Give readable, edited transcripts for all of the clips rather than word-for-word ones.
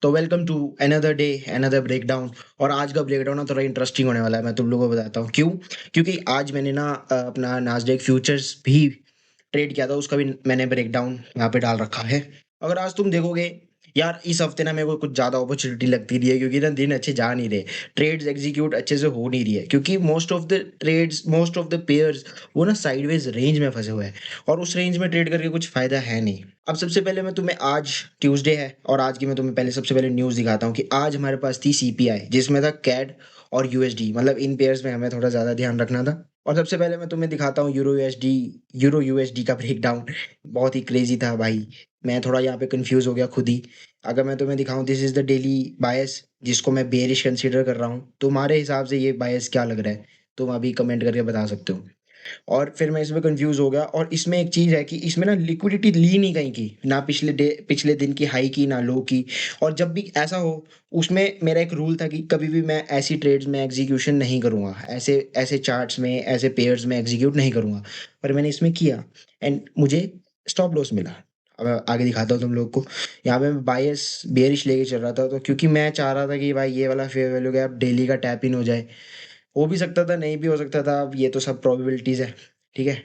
तो welcome to another day another breakdown. और आज का ब्रेकडाउन ना थोड़ा इंटरेस्टिंग होने वाला है। मैं तुम लोगों को बताता हूँ क्यों। क्योंकि आज मैंने ना अपना नास्डैक फ्यूचर्स भी ट्रेड किया था, उसका भी मैंने ब्रेकडाउन यहाँ पे डाल रखा है। अगर आज तुम देखोगे यार, इस हफ्ते ना मेरे को कुछ ज़्यादा अपॉर्चुनिटी लगती रही है, क्योंकि ना दिन अच्छे जा नहीं रहे। ट्रेड्स एग्जीक्यूट अच्छे से हो नहीं रही है, क्योंकि मोस्ट ऑफ द पेयर्स वो ना साइडवेज रेंज में फंसे हुए हैं। और उस रेंज में ट्रेड करके कुछ फायदा है नहीं। अब सबसे पहले मैं तुम्हें, आज ट्यूसडे है और आज की मैं तुम्हें पहले सबसे पहले न्यूज़ दिखाता हूँ कि आज हमारे पास थी सीपीआई, जिसमें था कैड और यूएसडी। मतलब इन पेयर्स में हमें थोड़ा ज़्यादा ध्यान रखना था। और सबसे पहले मैं तुम्हें दिखाता हूँ यूरो यूएसडी का ब्रेकडाउन। बहुत ही क्रेजी था भाई। मैं थोड़ा यहाँ पे कंफ्यूज हो गया खुद ही। अगर मैं तुम्हें दिखाऊं, दिस इज द डेली बायस जिसको मैं बेरिश कंसीडर कर रहा हूँ। तुम्हारे हिसाब से ये बायस क्या लग रहा है? तुम अभी कमेंट करके बता सकते हो। और फिर मैं इसमें कंफ्यूज हो गया। और इसमें एक चीज़ है कि इसमें ना लिक्विडिटी ली नहीं कहीं की, ना पिछले दिन की हाई की, ना लो की। और जब भी ऐसा हो, उसमें मेरा एक रूल था कि कभी भी मैं ऐसी ट्रेड्स में एग्जीक्यूशन नहीं करूँगा, ऐसे ऐसे चार्ट्स में, ऐसे पेयर्स में एग्जीक्यूट नहीं करूँगा। पर मैंने इसमें किया एंड मुझे स्टॉप लॉस मिला। अब मैं आगे दिखाता हूँ तुम लोग को। यहाँ पे मैं बायस बेरिश लेके चल रहा था, तो क्योंकि मैं चाह रहा था कि भाई ये वाला फेयर वैल्यू गैप डेली का टैप इन हो जाए। हो भी सकता था, नहीं भी हो सकता था, अब ये तो सब प्रोबेबिलिटीज़ है। ठीक है।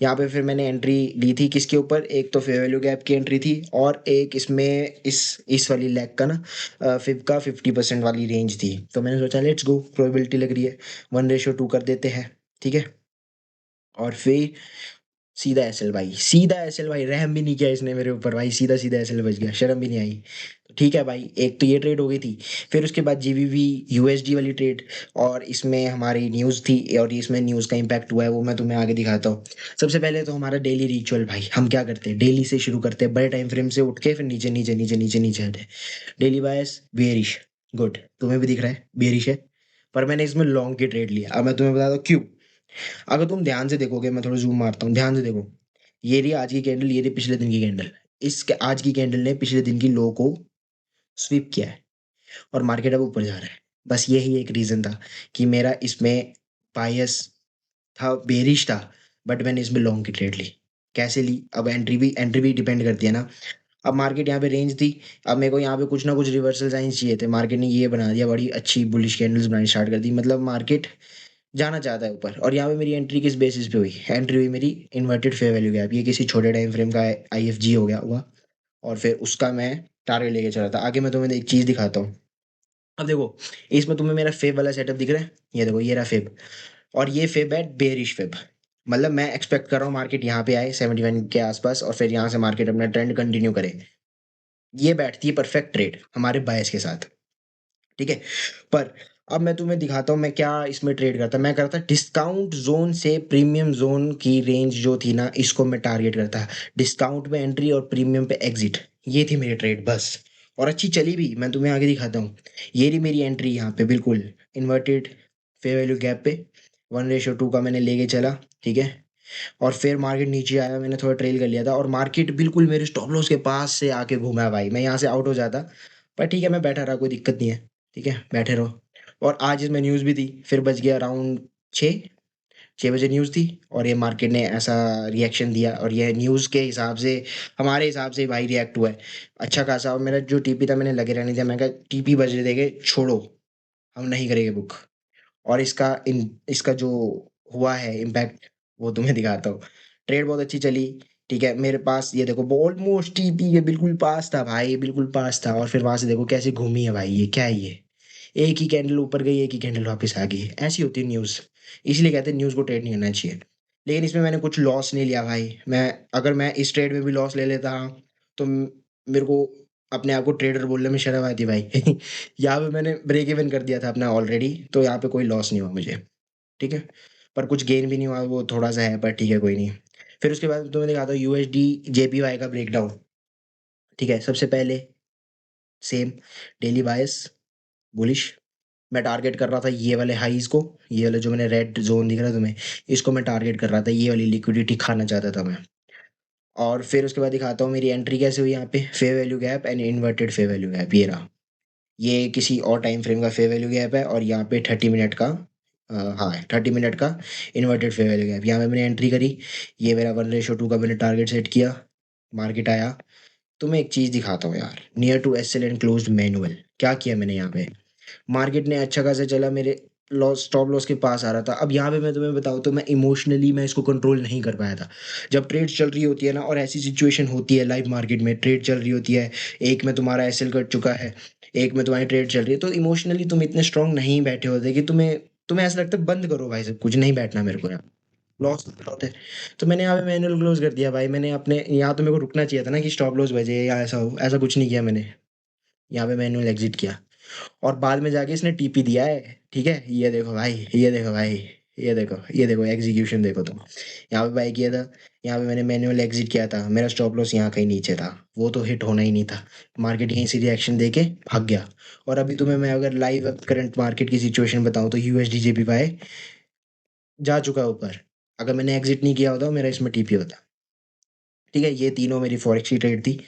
यहाँ पे फिर मैंने एंट्री ली थी किसके ऊपर, एक तो फेयर वैल्यू गैप की एंट्री थी, और एक इसमें इस वाली लेग का ना फिब का 50% वाली रेंज थी। तो मैंने सोचा लेट्स गो, प्रोबेबिलिटी लग रही है, 1:2 कर देते हैं। ठीक है। और फिर सीधा एसएल भाई, रहम भी नहीं किया इसने मेरे ऊपर भाई, सीधा सीधा एसएल बच गया, शर्म भी नहीं आई। तो ठीक है भाई, एक तो ये ट्रेड हो गई थी। फिर उसके बाद जीबीवी यूएसडी वाली ट्रेड। और इसमें हमारी न्यूज़ थी, और इसमें न्यूज़ का इम्पैक्ट हुआ है वो मैं तुम्हें आगे दिखाता हूँ। सबसे पहले तो हमारा डेली रिचुअल भाई, हम क्या करते हैं, डेली से शुरू करते हैं, बड़े टाइम फ्रेम से उठ के फिर नीचे नीचे नीचे नीचे नीचे आते। डेली बायस बेयरिश। गुड, तुम्हें भी दिख रहा है बेयरिश है। पर मैंने इसमें लॉन्ग की ट्रेड लिया। अब मैं तुम्हें बताता हूँ क्यों। अगर तुम ध्यान से देखोगे, मैं थोड़ा जूम मारता हूँ, ध्यान से देखो। ये रही आज की कैंडल, ये रही पिछले दिन की कैंडल। आज की कैंडल ने पिछले दिन की लो को स्वीप किया है, और मार्केट अब ऊपर जा रहा है। बस यही एक रीजन था कि मेरा इसमें बायस था, बेरिश था। बट मैंने इसमें लॉन्ग की ट्रेड ली। कैसे ली? अब एंट्री भी डिपेंड करती है ना। अब मार्केट यहाँ पे रेंज थी। अब मेरे को यहाँ पे कुछ ना कुछ रिवर्सल साइंस चाहिए थे। मार्केट ने ये बना दिया, बड़ी अच्छी बुलिश कैंडल्स बनानी स्टार्ट कर दी, मतलब मार्केट जाना चाहता है ऊपर। और यहाँ पे मेरी एंट्री किस बेसिस पे हुई? एंट्री हुई मेरी इन्वर्टेड फेयर वैल्यू गैप, ये किसी छोटे टाइम फ्रेम का आईएफजी हो गया हुआ। और फिर उसका मैं टारगेट लेके चला था। आगे मैं तुम्हें एक चीज़ दिखाता हूँ। अब देखो, इसमें तुम्हें मेरा फेब वाला सेटअप दिख रहा है, ये देखो, ये रहा फेब। और ये फेब है बेरिश फेब। मतलब मैं एक्सपेक्ट कर रहा हूँ मार्केट यहाँ पे आए 71 के आसपास, और फिर यहाँ से मार्केट अपना ट्रेंड कंटिन्यू करे। ये बैठती है परफेक्ट ट्रेड हमारे बायस के साथ। ठीक है। पर अब मैं तुम्हें दिखाता हूँ मैं क्या इसमें ट्रेड करता। मैं करता डिस्काउंट जोन से प्रीमियम जोन की रेंज जो थी ना, इसको मैं टारगेट करता। डिस्काउंट में एंट्री और प्रीमियम पे एग्जिट, ये थी मेरी ट्रेड बस। और अच्छी चली भी। मैं तुम्हें आगे दिखाता हूँ। ये रही मेरी एंट्री यहाँ पे, बिल्कुल इन्वर्टेड फेयर वैल्यू गैप पे, 1:2 का मैंने लेके चला। ठीक है। और फिर मार्केट नीचे आया, मैंने थोड़ा ट्रेल कर लिया था, और मार्केट बिल्कुल मेरे स्टॉप लॉस के पास से आके घूमा भाई। मैं यहाँ से आउट हो जाता, पर ठीक है, मैं बैठा रहा, कोई दिक्कत नहीं है। ठीक है, बैठे रहो। और आज इसमें न्यूज़ भी थी, फिर बज गया अराउंड 6, 6 बजे न्यूज़ थी। और ये मार्केट ने ऐसा रिएक्शन दिया, और ये न्यूज़ के हिसाब से, हमारे हिसाब से भाई रिएक्ट हुआ है अच्छा खासा। और मेरा जो टीपी था मैंने लगे रहने दिया, मैं कहा टीपी बजने देंगे, छोड़ो, हम नहीं करेंगे बुक। और इसका जो हुआ है इम्पैक्ट, वो तुम्हें दिखाता हूँ। ट्रेड बहुत अच्छी चली। ठीक है, मेरे पास ये देखो ऑलमोस्ट टीपी के बिल्कुल पास था भाई, बिल्कुल पास था। और फिर वहां से देखो कैसे घूमी है भाई, ये क्या है ये? एक ही कैंडल ऊपर गई, एक ही कैंडल वापस आ गई। ऐसी होती है न्यूज़। इसलिए कहते हैं न्यूज़ को ट्रेड नहीं करना चाहिए। लेकिन इसमें मैंने कुछ लॉस नहीं लिया भाई। अगर मैं इस ट्रेड में भी लॉस ले लेता, तो मेरे को अपने आप को ट्रेडर बोलने में शर्म आती भाई। यहाँ पे मैंने ब्रेक इवन कर दिया था अपना ऑलरेडी, तो यहाँ पे कोई लॉस नहीं हुआ मुझे। ठीक है। पर कुछ गेन भी नहीं हुआ, वो थोड़ा सा है, पर ठीक है, कोई नहीं। फिर उसके बाद तुम्हें दिखाता हूँ यूएसडी जेपीवाई का ब्रेकडाउन। ठीक है, सबसे पहले सेम डेली बायस बुलिश। मैं टारगेट कर रहा था ये वाले हाईज को, ये वाला जो मैंने रेड जोन दिख रहा है तुम्हें, इसको मैं टारगेट कर रहा था, ये वाली लिक्विडिटी खाना चाहता था मैं। और फिर उसके बाद दिखाता हूँ मेरी एंट्री कैसे हुई यहाँ पे, fair value gap and inverted fair value gap, ये रहा। ये किसी और टाइम फ्रेम का फेयर वैल्यू गैप है, और यहाँ पे 30 मिनट का, हाँ 30 मिनट का इन्वर्टेड फेयर वैल्यू गैप। यहाँ पे मैंने एंट्री करी। ये मेरा 1:2 का मैंने टारगेट सेट किया। मार्केट आया, तुम्हें एक चीज़ दिखाता हूँ यार, near to SL and closed manual. क्या किया मैंने यहाँ पे? मार्केट ने अच्छा खासा चला, मेरे लॉस स्टॉप लॉस के पास आ रहा था। अब यहाँ पे मैं तुम्हें बताऊँ तो मैं इमोशनली मैं इसको कंट्रोल नहीं कर पाया था। जब ट्रेड चल रही होती है ना और ऐसी सिचुएशन होती है लाइव मार्केट में, ट्रेड चल रही होती है, एक में तुम्हारा एसएल कट चुका है, एक में तुम्हारी ट्रेड चल रही है, तो इमोशनली तुम इतने स्ट्रांग नहीं बैठे होते कि तुम्हें तुम्हें ऐसा लगता है बंद करो भाई सब कुछ, नहीं बैठना मेरे को यहाँ, लॉस होता है। तो मैंने यहाँ पे मैनुअल क्लोज कर दिया भाई। मैंने अपने यहाँ तो मेरे को रुकना चाहिए था ना कि स्टॉप लॉस बजे या ऐसा हो, ऐसा कुछ नहीं किया मैंने। यहाँ पे मैनुअल एग्जिट किया और बाद में जाके इसने टीपी दिया है, ठीक है? ये देखो भाई, ये देखो भाई, ये देखो एग्जीक्यूशन देखो तुम। यहाँ पे बाई किया था, यहाँ पे मैंने मैनुअल एग्जिट किया था, मेरा स्टॉप लॉस यहाँ कहीं नीचे था, वो तो हिट होना ही नहीं था। मार्केट यहीं से रिएक्शन देके भाग गया। और अभी तुम्हें मैं अगर लाइव करंट मार्केट की सिचुएशन बताऊं तो यूएसडी जेपीवाई जा चुका है ऊपर। अगर मैंने एग्जिट नहीं किया होता मेरा इसमें टीपी होता। ठीक है, ये तीनों मेरी फॉरेक्स की ट्रेड थी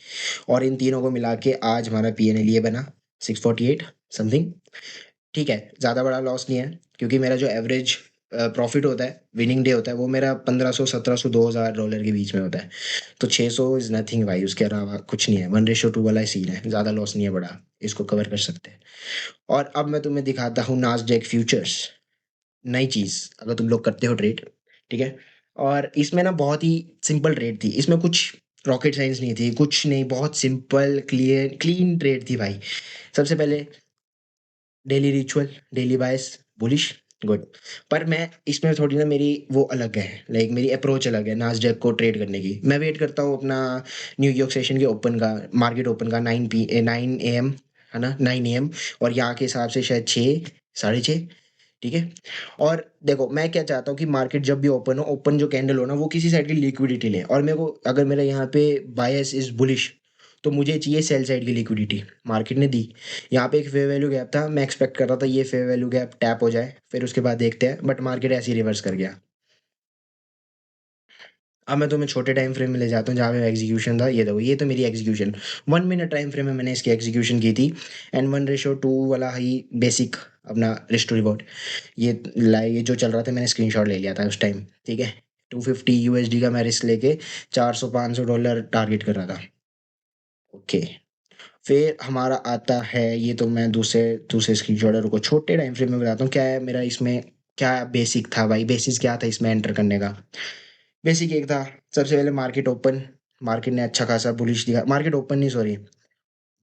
और इन तीनों को मिला के आज हमारा पीएनएल ये बना 648 समथिंग। ठीक है, ज़्यादा बड़ा लॉस नहीं है क्योंकि मेरा जो एवरेज प्रॉफिट होता है, विनिंग डे होता है, वो मेरा 1500 1700 $2000 के बीच में होता है। तो 600 इज नथिंग भाई, उसके अलावा कुछ नहीं है। 1:2 वाला सीन है, ज़्यादा लॉस नहीं है बड़ा, इसको कवर कर सकते हैं। और अब मैं तुम्हें दिखाता हूँ नास्डैक फ्यूचर्स, नई चीज़ अगर तुम लोग करते हो ट्रेड, ठीक है? और इसमें ना बहुत ही सिंपल ट्रेड थी, इसमें कुछ रॉकेट साइंस नहीं थी, कुछ नहीं, बहुत सिंपल क्लियर क्लीन ट्रेड थी भाई। सबसे पहले डेली रिचुअल, डेली बायस, बुलिश, गुड। पर मैं इसमें थोड़ी ना मेरी वो अलग है, लाइक मेरी अप्रोच अलग है नास्डैक को ट्रेड करने की। मैं वेट करता हूँ अपना न्यूयॉर्क सेशन के ओपन का, मार्केट ओपन का 9 एम, है ना, 9 AM, और यहाँ के हिसाब से शायद 6 साढ़े 6, ठीक है? और देखो मैं क्या चाहता हूँ कि मार्केट जब भी ओपन हो, ओपन जो कैंडल हो ना वो किसी साइड की लिक्विडिटी ले, और मेरे को अगर मेरा यहाँ पे बायस इज बुलिश तो मुझे चाहिए सेल साइड की लिक्विडिटी। मार्केट ने दी, यहाँ पे एक फेयर वैल्यू गैप था, मैं एक्सपेक्ट कर रहा था ये फेयर वैल्यू गैप टैप हो जाए, फिर उसके बाद देखते हैं, बट मार्केट ऐसे ही रिवर्स कर गया। अब मैं तुम्हें छोटे टाइम फ्रेम में ले जाता हूँ जहाँ पे एग्जीक्यूशन था। ये देखो, ये तो मेरी एग्जीक्यूशन 1 मिनट टाइम फ्रेम में मैंने इसकी एग्जीक्यूशन की थी। एंड 1:2 वाला ही बेसिक अपना रिस्क टू रिवॉर्ड, ये जो चल रहा था मैंने स्क्रीनशॉट ले लिया था उस टाइम, ठीक है? 250 यूएसडी का मैं रिस्क लेके 400 500 डॉलर टारगेट कर रहा था। ओके, फिर हमारा आता है, ये तो मैं दूसरे दूसरे स्क्रीनशॉट है, रुको छोटे टाइम फ्रेम में बताता हूँ क्या है मेरा इसमें, क्या बेसिक था भाई, बेसिस क्या था इसमें एंटर करने का। बेसिक एक था, सबसे पहले मार्केट ओपन, मार्केट ने अच्छा खासा बुलिश दिखा, मार्केट ओपन नहीं सॉरी,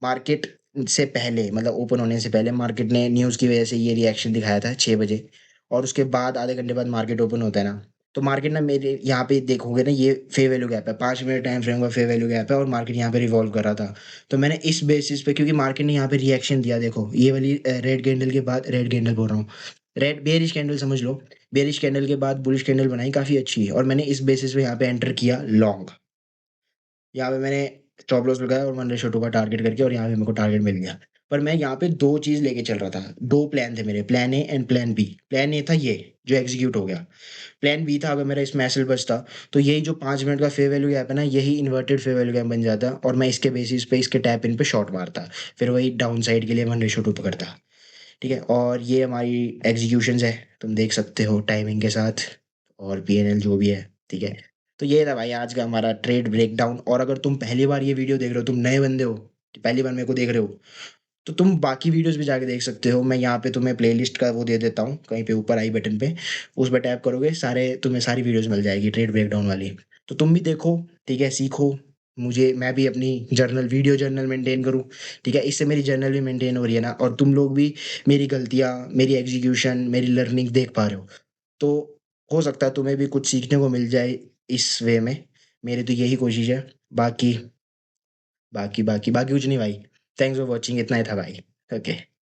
मार्केट से पहले मतलब ओपन होने से पहले मार्केट ने न्यूज़ की वजह से ये रिएक्शन दिखाया था 6 बजे, और उसके बाद आधे घंटे बाद मार्केट ओपन होता है ना, तो मार्केट ना मेरे यहाँ पे देखोगे ना ये फेयर वैल्यू गैप है, 5 मिनट टाइम फ्रेम का फेयर वैल्यू गैप है, और मार्केट यहाँ पे रिवॉल्व कर रहा था। तो मैंने इस बेसिस पे, क्योंकि मार्केट ने यहाँ पे रिएक्शन दिया, देखो ये वाली रेड कैंडल के बाद, रेड कैंडल बोल रहा हूँ, रेड बेरिश कैंडल समझ लो, बेरिश कैंडल के बाद बुलिश कैंडल बनाई काफ़ी अच्छी, और मैंने इस बेसिस पे यहाँ पे एंटर किया लॉन्ग। यहाँ पे मैंने स्टॉप लॉस लगाया और 1:2 का टारगेट करके, और यहाँ पे मेरे को टारगेट मिल गया। पर मैं यहाँ पे 2 चीज़ लेके चल रहा था, 2 प्लान थे मेरे, plan A and plan B. Plan A था ये, जो एग्ज़ीक्यूट हो गया। प्लान बी था अगर मेरा इसमें एसएल बचता, तो यही जो 5 मिनट का फेयर वैल्यू गैप है ना, यही इन्वर्टेड फेयर वैल्यू गैप बन जाता और मैं इसके बेसिस पे इसके टैप इन पे शॉर्ट मारता। फिर वही डाउन साइड के लिए 1:2 पकड़ता। ठीक है? और ये हमारी एग्ज़ीक्यूशंस है, तुम देख सकते हो टाइमिंग के साथ, और पीएनएल जो भी है, ठीक है? तो ये था भाई आज का हमारा ट्रेड ब्रेकडाउन। और अगर तुम पहली बार ये वीडियो देख रहे हो, तुम नए बंदे हो, पहली बार मेरे को देख रहे हो, तो तुम बाकी वीडियोस भी जाके देख सकते हो। मैं यहाँ पे तुम्हें प्लेलिस्ट का वो दे देता हूँ कहीं पे ऊपर आई बटन पे, उस पर टैप करोगे सारे, तुम्हें सारी वीडियोस मिल जाएगी ट्रेड ब्रेकडाउन वाली। तो तुम भी देखो, ठीक है, सीखो। मुझे, मैं भी अपनी जर्नल, वीडियो जर्नल मेंटेन करूँ, ठीक है? इससे मेरी जर्नल भी मेंटेन हो रही है ना, और तुम लोग भी मेरी गलतियाँ, मेरी एग्जीक्यूशन, मेरी लर्निंग देख पा रहे हो। तो हो सकता है तुम्हें भी कुछ सीखने को मिल जाए इस वे में। मेरी तो यही कोशिश है। बाकी बाकी कुछ नहीं भाई। थैंक्स फॉर वॉचिंग, इतना ही था भाई। ओके।